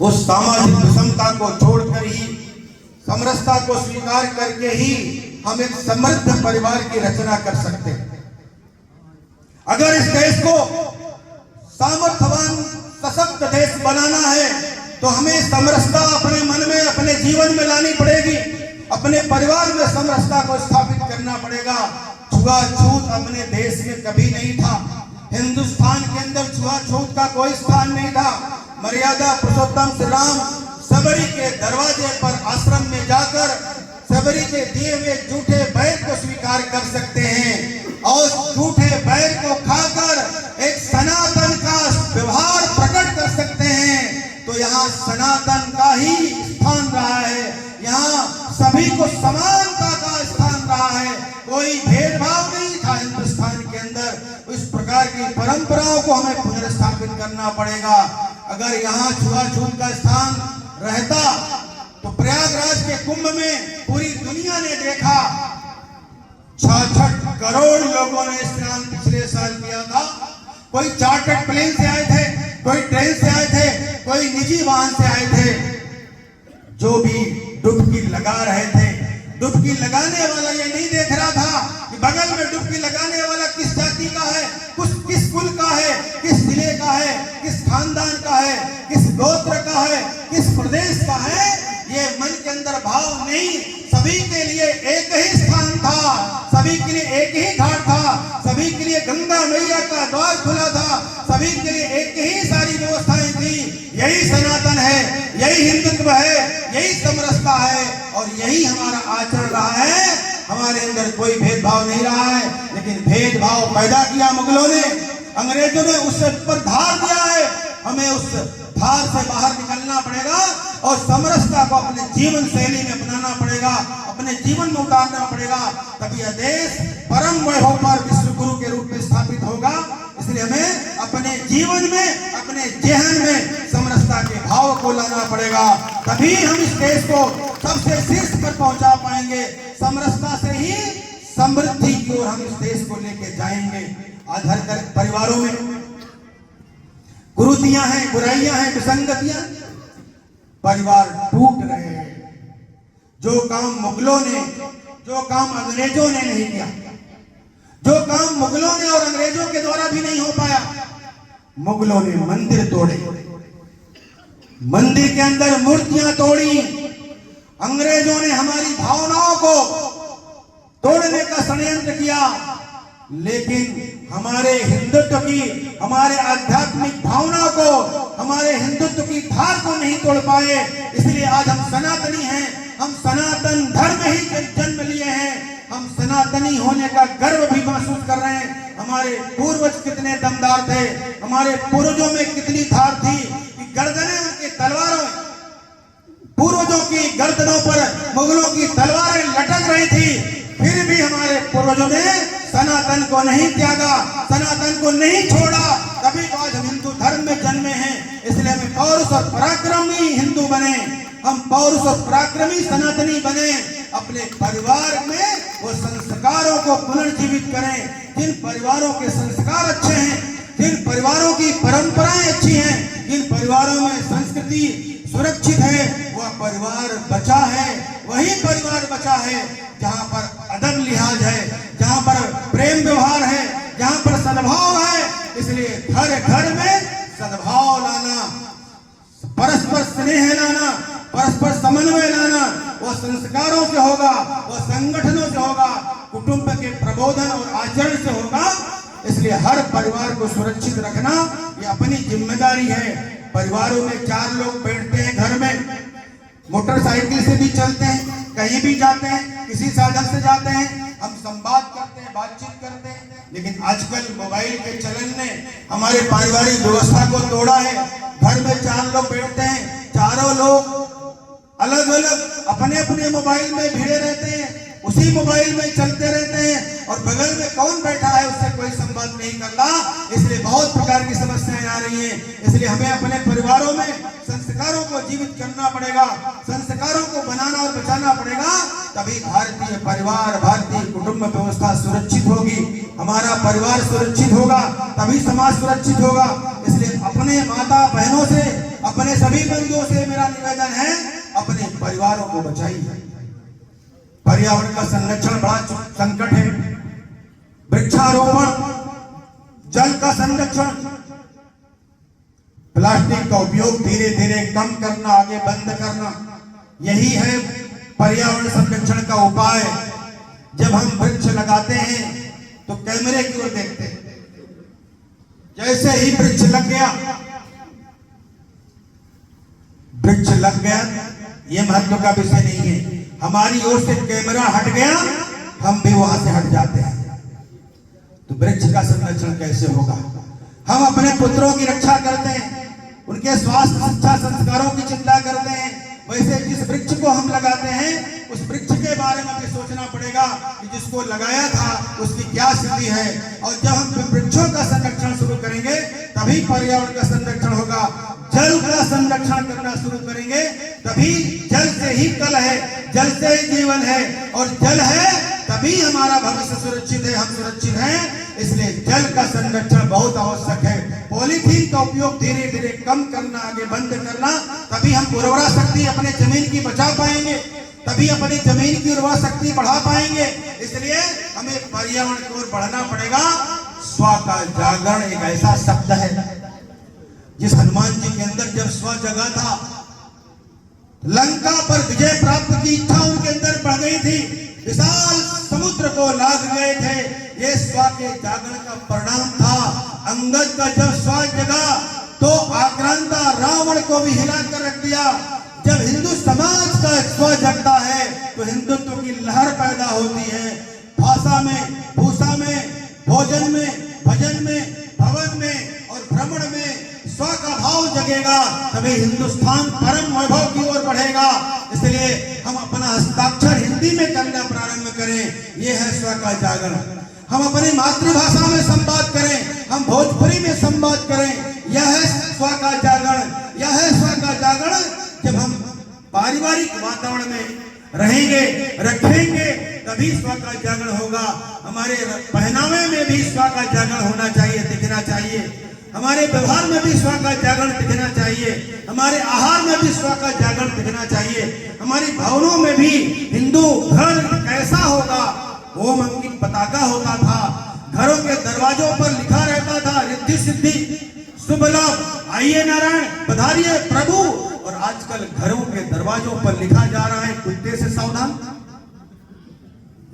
उस सामाजिक विषमता को छोड़कर ही, समरसता को स्वीकार करके ही हम एक समृद्ध परिवार की रचना कर सकते हैं। अगर इस देश को सामर्थ्यवान सशक्त देश बनाना है तो हमें समरसता अपने मन में, अपने जीवन में लानी पड़ेगी। अपने परिवार में समरसता को स्थापित करना पड़ेगा। छुआछूत अपने देश में कभी नहीं था। हिंदुस्तान के अंदर छुआछूत का कोई स्थान नहीं था। मर्यादा पुरुषोत्तम श्री राम सबरी के दरवाजे पर आश्रम में जाकर सबरी के दिए हुए जूठे बैर को स्वीकार कर सकते हैं और जूठे बैर को खाकर एक सनातन का व्यवहार प्रकट कर सकते हैं। तो यहाँ सनातन का ही स्थान रहा है, यहाँ सभी को समानता का स्थान रहा है। कोई भेदभाव नहीं था हिंदुस्तान के अंदर। इस प्रकार की परंपराओं को हमें पुनर्स्थापित करना पड़ेगा। अगर यहाँ छुआछूत का स्थान रहता तो प्रयागराज के कुंभ में पूरी दुनिया ने देखा 66 करोड़ लोगों ने स्नान पिछले साल किया था। कोई चार्टर्ड प्लेन से आए थे, कोई ट्रेन से आए थे, कोई निजी वाहन से आए थे। जो भी डुबकी लगा रहे थे, डुबकी लगाने वाला ये नहीं देख रहा था कि बगल में डुबकी लगाने वाला किस जाति का है, किस कुल का है, किस जिले का है, किस खानदान का है, किस गोत्र का है, किस प्रदेश का है। ये मन के अंदर भाव नहीं। सभी के लिए एक ही स्थान था, सभी के लिए एक ही घाट था, सभी के लिए गंगा मैया का द्वार खुला था, सभी के लिए एक ही सारी व्यवस्थाएं थी। यही सनातन है, यही हिंदुत्व है, यही समरसता है और यही हमारा आचरण रहा है। हमारे अंदर कोई भेदभाव नहीं रहा है, लेकिन भेदभाव पैदा किया मुगलों ने, अंग्रेजों ने उससे ऊपर धार दिया है। हमें उस धार से बाहर निकलना पड़ेगा और समरसता को अपने जीवन शैली में अपनाना पड़ेगा, अपने जीवन में उतारना पड़ेगा। तभी यह देश परम वैभव पर विश्व गुरु के रूप में स्थापित होगा। इसलिए हमें अपने जीवन में, अपने जेहन में समरसता के भाव को लाना पड़ेगा। तभी हम इस देश को सबसे शीर्ष पर पहुंचा पाएंगे। समरसता से ही समृद्धि की ओर हम इस देश को लेके जाएंगे। आज हर परिवारों में कुरीतियां हैं, बुराइयां हैं, विसंगतियां, परिवार टूट रहे हैं। जो काम मुगलों ने, जो काम अंग्रेजों ने नहीं किया, जो काम मुगलों ने और अंग्रेजों के द्वारा भी नहीं हो पाया। मुगलों ने मंदिर तोड़े, मंदिर के अंदर मूर्तियां तोड़ी। अंग्रेजों ने हमारी भावनाओं को तोड़ने का षड्यंत्र किया, लेकिन हमारे हिंदुत्व की, हमारे आध्यात्मिक भावना को, हमारे हिंदुत्व की धार को नहीं तोड़ पाए। इसलिए आज हम सनातनी हैं, हम सनातन धर्म ही जन्म लिए हैं। हम सनातनी होने का गर्व भी महसूस कर रहे हैं। हमारे पूर्वज कितने दमदार थे, हमारे पूर्वजों में कितनी धार थी कि गर्दनें उनकी तलवारों, पूर्वजों की गर्दनों पर मुगलों की तलवारें लटक रही थी। फिर भी हमारे पूर्वजों ने सनातन को नहीं त्यागा, सनातन को नहीं छोड़ा। तभी तो आज हम हिंदू धर्म में जन्मे हैं। इसलिए हमें पौरुष और पराक्रमी हिंदू बने, हम पौरुष और पराक्रमी सनातनी बने। अपने परिवार में वो संस्कारों को पुनर्जीवित करें। जिन परिवारों के संस्कार अच्छे हैं, जिन परिवारों की परंपराएं अच्छी हैं, जिन परिवारों में संस्कृति सुरक्षित है, वह परिवार बचा है। वही परिवार बचा है जहाँ पर अदब लिहाज है, जहाँ पर प्रेम व्यवहार है, जहाँ पर सद्भाव है। इसलिए घर घर में सद्भाव लाना, परस्पर स्नेह लाना, परस्पर समन्वय लाना, वो संस्कारों से होगा, वो संगठनों से होगा, कुटुंब के प्रबोधन और आचरण से होगा। इसलिए हर परिवार को सुरक्षित रखना ये अपनी जिम्मेदारी है। परिवारों में 4 लोग बैठते हैं घर में, मोटरसाइकिल से भी चलते हैं, कहीं भी जाते हैं, किसी साधन से जाते हैं, हम संवाद करते हैं, बातचीत करते हैं। लेकिन आजकल मोबाइल के चलन ने हमारे पारिवारिक व्यवस्था को तोड़ा है। घर में 4 लोग बैठते हैं, चारों लोग अलग अलग अपने अपने मोबाइल में भिड़े रहते हैं, उसी मोबाइल में चलते रहते हैं और बगल में कौन बैठा है उससे कोई संवाद नहीं करना। इसलिए बहुत प्रकार की समस्याएं आ रही हैं। इसलिए हमें अपने परिवारों में संस्कारों को जीवित करना पड़ेगा, संस्कारों को बनाना और बचाना पड़ेगा। तभी भारतीय परिवार, भारतीय कुटुंब व्यवस्था सुरक्षित होगी। हमारा परिवार सुरक्षित होगा तभी समाज सुरक्षित होगा। इसलिए अपने माता बहनों से, अपने सभी बंधुओं से मेरा निवेदन है, अपने परिवारों को बचाइए। पर्यावरण का संरक्षण बड़ा संकट है। वृक्षारोपण, जल का संरक्षण, प्लास्टिक का उपयोग धीरे धीरे कम करना, आगे बंद करना, यही है पर्यावरण संरक्षण का उपाय। जब हम वृक्ष लगाते हैं तो कैमरे की ओर देखते हैं, जैसे ही वृक्ष लग गया, ये महत्व का विषय नहीं है। हमारी ओर से कैमरा हट गया, हम भी वहां से हट जाते हैं। तो वृक्ष का संरक्षण कैसे होगा? हम अपने पुत्रों की रक्षा करते हैं, उनके स्वास्थ्य, शिक्षा, संस्कारों की चिंता करते हैं। वैसे जिस वृक्ष को हम लगाते हैं, उस वृक्ष के बारे में भी सोचना पड़ेगा कि जिसको लगाया था उसकी क्या स्थिति है। और जब हम वृक्षों का संरक्षण शुरू करेंगे तभी पर्यावरण का संरक्षण होगा। जल का संरक्षण करना शुरू करेंगे तभी, जल से ही कल है, जल से ही जीवन है, और जल है तभी हमारा भविष्य सुरक्षित है, हम सुरक्षित हैं। इसलिए जल का संरक्षण बहुत आवश्यक है। पॉलीथीन का उपयोग धीरे धीरे कम करना, आगे बंद करना, तभी हम उर्वरा शक्ति अपने जमीन की बचा पाएंगे, तभी अपनी जमीन की उर्वरा शक्ति बढ़ा पाएंगे। इसलिए हमें पर्यावरण की ओर बढ़ना पड़ेगा। स्व का जागरण एक ऐसा शब्द है जिस हनुमान जी के अंदर जब स्व जगा था, लंका पर विजय प्राप्त की इच्छा उनके अंदर बढ़ गई थी, विशाल समुद्र को लाग गए थे। ये स्व के जागरण का परिणाम था। अंगद का जब स्व जगा तो आक्रांता रावण को भी हिला कर रख दिया। जब हिंदू समाज का स्व जगता है तो हिंदुत्व की लहर पैदा होती है। भाषा में, भूषा में, भोजन में, भजन में, भवन में और भ्रमण में स्व का भाव जगेगा, तभी हिंदुस्तान परम वैभव की ओर बढ़ेगा। इसलिए हम अपना हस्ताक्षर हिंदी में करना प्रारंभ करें। यह है स्व का जागरण। हम अपनी मातृभाषा में संवाद करें, हम भोजपुरी में संवाद करें। यह है स्व का जागरण। यह है स्व का जागरण। जब हम पारिवारिक वातावरण में रहेंगे, रखेंगे, तभी स्व का जागरण होगा। हमारे पहनावे में भी स्व का जागरण होना चाहिए, दिखना चाहिए। हमारे व्यवहार में भी स्व का जागरण दिखना चाहिए। हमारे आहार में भी स्व का जागरण दिखना चाहिए। हमारी भावनाओं में भी हिंदू घर कैसा होगा, ओम अंकित पताका होता था। घरों के दरवाजों पर लिखा रहता था, रिद्धि सिद्धि शुभ लाभ, आइए नारायण पधारिए प्रभु। और आजकल घरों के दरवाजों पर लिखा जा रहा है, कुत्ते से सावधान।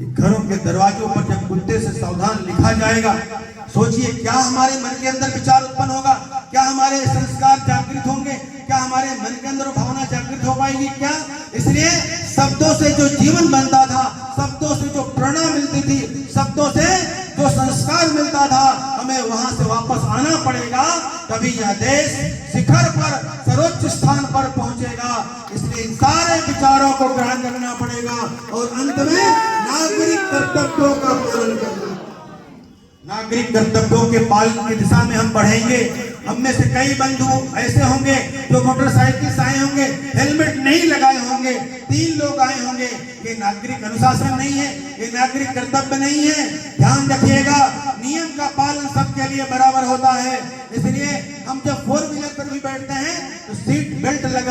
घरों के दरवाजों पर जब कुत्ते से सावधान लिखा जाएगा, सोचिए क्या हमारे मन के अंदर विचार उत्पन्न होगा, क्या हमारे संस्कार जागृत होंगे, क्या हमारे मन के अंदर भावना जागृत हो पाएगी क्या? इसलिए शब्दों से जो जीवन बनता था, शब्दों से जो प्रेरणा मिलती थी, शब्दों से जो संस्कार मिलता था, हमें वहां से वापस आना पड़ेगा, तभी यह देश शिखर पर, सर्वोच्च स्थान पर पहुंचेगा। इसलिए इन सारे विचारों को ग्रहण करना पड़ेगा और अंत में नागरिक कर्तव्यों का पालन करना। नागरिक कर्तव्यों के पालन की दिशा में हम बढ़ेंगे। हम में से कई बंधु ऐसे होंगे जो मोटरसाइकिल से आए होंगे, हेलमेट नहीं लगाए होंगे, 3 लोग आए होंगे। ये नागरिक अनुशासन नहीं है, ये नागरिक कर्तव्य नहीं है। ध्यान रखिएगा, नियम का पालन सबके लिए बराबर होता है। इसलिए हम जब 4 व्हीलर पर भी बैठते हैं तो सीट बेल्ट लगा